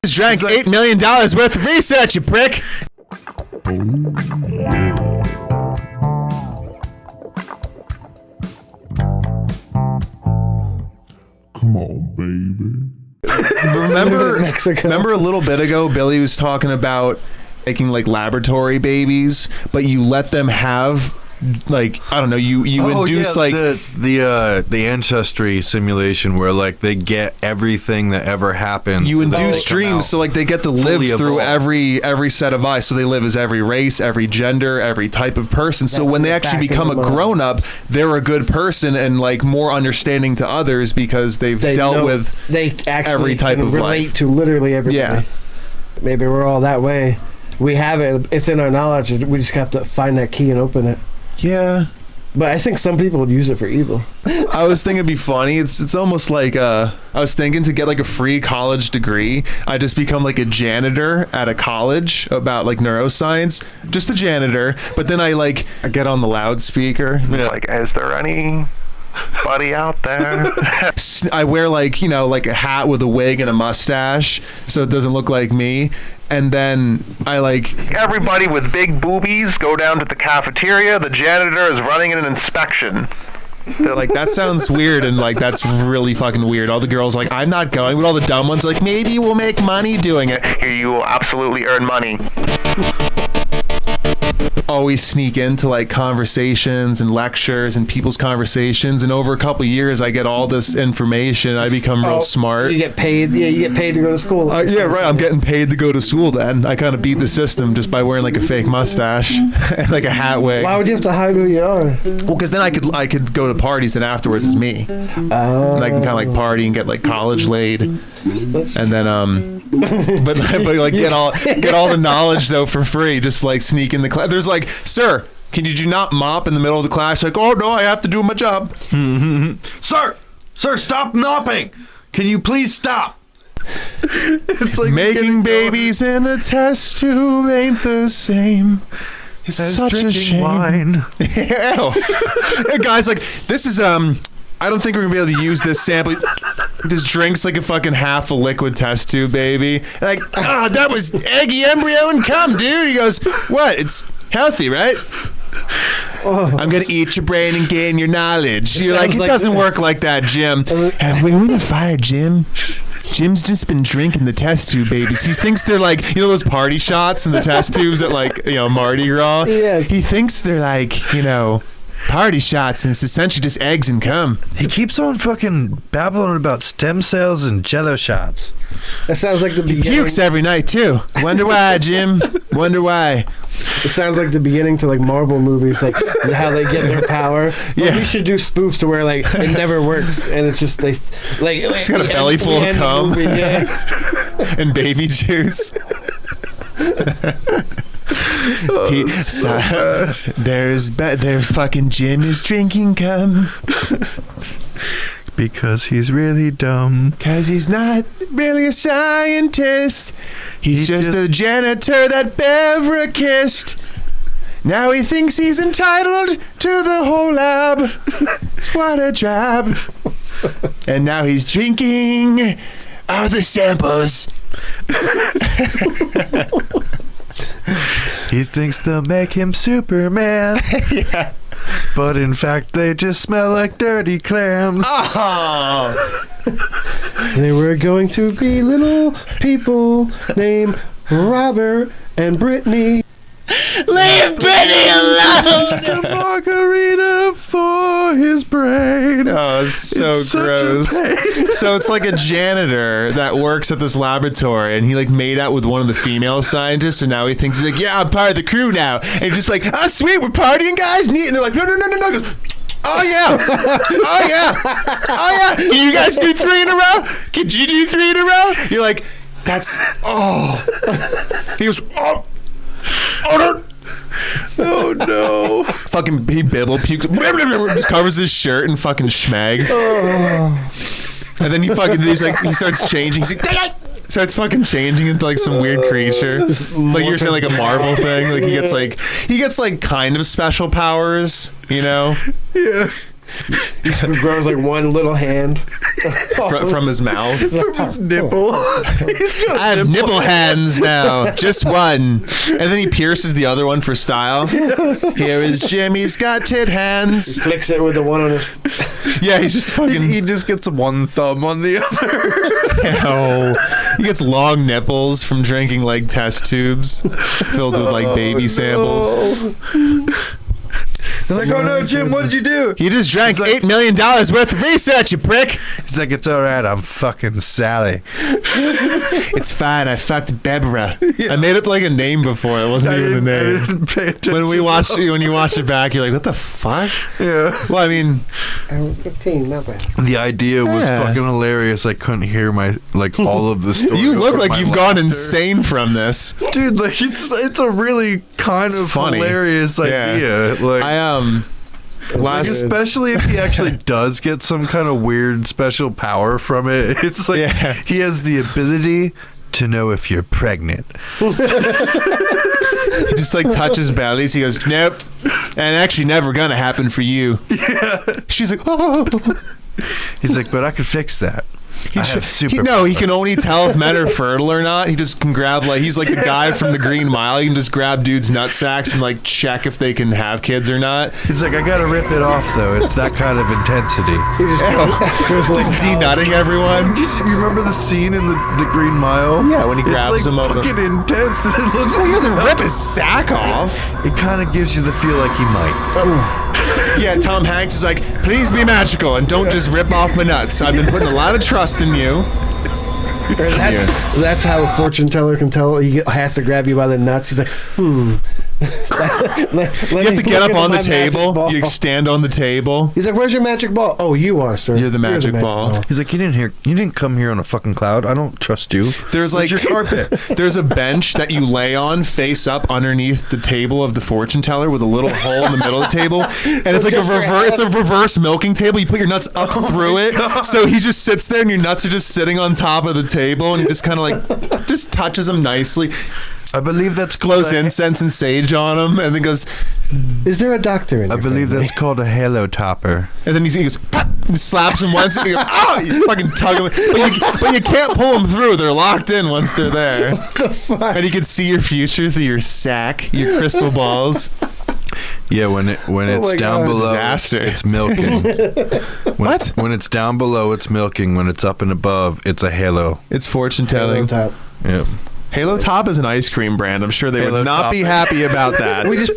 Just drank $8 million worth of research, you prick. Come on, baby. Remember a little bit ago, Billy was talking about making like laboratory babies, but you let them have like, I don't know, you induce like the ancestry simulation where like they get everything that ever happened. You induce dreams, so like they get to live through every set of eyes. So they live as every race, every gender, every type of person. So when they actually become a grown up, they're a good person and like more understanding to others because they dealt with every type of relate life. To literally everybody. Yeah. Maybe we're all that way. We have it. It's in our knowledge. We just have to find that key and open it. Yeah. But I think some people would use it for evil. I was thinking it'd be funny. It's almost like I was thinking to get like a free college degree, I just become like a janitor at a college about like neuroscience, just a janitor. But then I get on the loudspeaker. Like, is there anybody out there? I wear like a hat with a wig and a mustache, so it doesn't look like me. And then everybody with big boobies go down to the cafeteria. The janitor is running an inspection. They're like, that sounds weird, and like that's really fucking weird. All the girls are like, I'm not going, but all the dumb ones are like, maybe we'll make money doing it. Here, you will absolutely earn money. Always sneak into like conversations and lectures and people's conversations, and over a couple of years I get all this information. I become real smart. You get paid. Yeah, you get paid to go to school. Yeah, right. I'm getting paid to go to school. Then I kind of beat the system just by wearing like a fake mustache and like a hat wig. Why would you have to hide who you are? Well, because then I could go to parties and afterwards it's me, and I can kind of like party and get like college laid, and then but like get all the knowledge though for free. Just like sneak in the class. There's like, sir, did you not mop in the middle of the class? Like, oh no, I have to do my job. Sir, stop mopping. Can you please stop? It's like making babies in a test tube ain't the same. It's such a shame. Wine. Ew. Hey, guys, like, this is I don't think we're gonna be able to use this sample. He just drinks like a fucking half a liquid test tube, baby. Like, that was eggy embryo and cum, dude. He goes, what? It's healthy, right? I'm gonna eat your brain and gain your knowledge. You're like, it doesn't work like that, Jim. And we're gonna fire Jim. Jim's just been drinking the test tube babies. He thinks they're like, those party shots in the test tubes at like, Mardi Gras. Yes. He thinks they're like, party shots, and it's essentially just eggs and cum. He keeps on fucking babbling about stem cells and jello shots. That sounds like the He beginning. pukes every night too. Wonder why, Jim? Wonder why? It sounds like the beginning to like Marvel movies, like how they get their power. But we should do spoofs to where like it never works, and it's just He's got a belly full of cum and baby juice. There's fucking Jim is drinking cum. Because he's really dumb. Because he's not really a scientist. He's just a janitor that Bevra kissed. Now he thinks he's entitled to the whole lab. It's what a job. And now he's drinking all the samples. He thinks they'll make him Superman. Yeah. But in fact, they just smell like dirty clams. Oh. They were going to be little people named Robert and Brittany. Leave Brittany alone! A margarita for his brain. Oh, it's so gross. So it's like a janitor that works at this laboratory, and he like made out with one of the female scientists, and now he thinks he's like, yeah, I'm part of the crew now. And he's just like, oh sweet, we're partying, guys. And they're like, no. He goes, oh yeah, oh yeah. Can you guys do 3 in a row? Could you do 3 in a row? You're like, that's He goes, oh no! Fucking he bibble pukes, just covers his shirt and fucking schmag. And then he starts changing. He's like, starts fucking changing into like some weird creature. Like you're saying, like a Marvel thing. Like he gets like kind of special powers, Yeah. He grows like one little hand from his mouth. From his nipple. He's got I have nipple hands now, just one. And then he pierces the other one for style. Here is Jimmy's got tit hands. Flicks it with the one on his. Yeah, he's just fucking. He just gets one thumb on the other. Oh, he gets long nipples from drinking like test tubes filled with like baby samples. They're like, oh no, Jim, what did you do? He just drank He's like- $8 million worth of research, you prick. He's like, it's all right. I'm fucking Sally. It's fine. I fucked Bebra. I made it like a name before. It wasn't even a name. didn't pay attention. When you watch it back, you're like, what the fuck? Yeah. Well, I mean, I was 15, not bad. The idea was Yeah. fucking hilarious. I couldn't hear all of the story. you look over like my you've gone laughter. insane from this. Dude, like it's a really kind of funny. hilarious Yeah. idea. Like, Last especially if he actually does get some kind of weird special power from it. It's like Yeah. he has the ability to know if you're pregnant. he just like touches bellies. He goes, nope, and actually never gonna happen for you. Yeah. She's like, oh. He's like, but I could fix that. I have super. No, he can only tell if men are fertile or not. He just can grab he's like the guy from the Green Mile. He can just grab dudes' nut sacks and like check if they can have kids or not. He's like, I gotta rip it off though. It's that kind of intensity. He just goes like Just denutting everyone. You remember the scene in the Green Mile? Yeah, when he grabs it's like him up. fucking intense. It looks like He doesn't rip his sack off. It kind of gives you the feel like he might. Yeah, Tom Hanks is like, please be magical and don't just rip off my nuts. I've been putting a lot of trust in you. That's how a fortune teller can tell he has to grab you by the nuts. He's like, You have to get up on the table. You stand on the table. He's like, where's your magic ball? Oh, you are, sir. You're the magic ball. He's like, you didn't come here on a fucking cloud. I don't trust you. There's like Where's your carpet. There's a bench that you lay on face up underneath the table of the fortune teller with a little hole in the middle of the table, and it's like it's a reverse milking table. You put your nuts up through it, so he just sits there and your nuts are just sitting on top of the table, and he just kind of like just touches them nicely, I believe that's blows close. incense and sage on them, and then goes, Is there a doctor in I your believe family? that's called a halo topper. and then he goes, pop, and slaps him once, and he goes, oh, you fucking tug him, but you can't pull them through. They're locked in once they're there. And you can see your future through your sack, your crystal balls. Yeah, when it's my down God. below, Disaster. it's milking. What? When it's down below, it's milking. When it's up and above, it's a halo. It's fortune Halo telling. top. Yep. Halo Top is an ice cream brand. I'm sure they Halo would not Top. be happy about that. We just put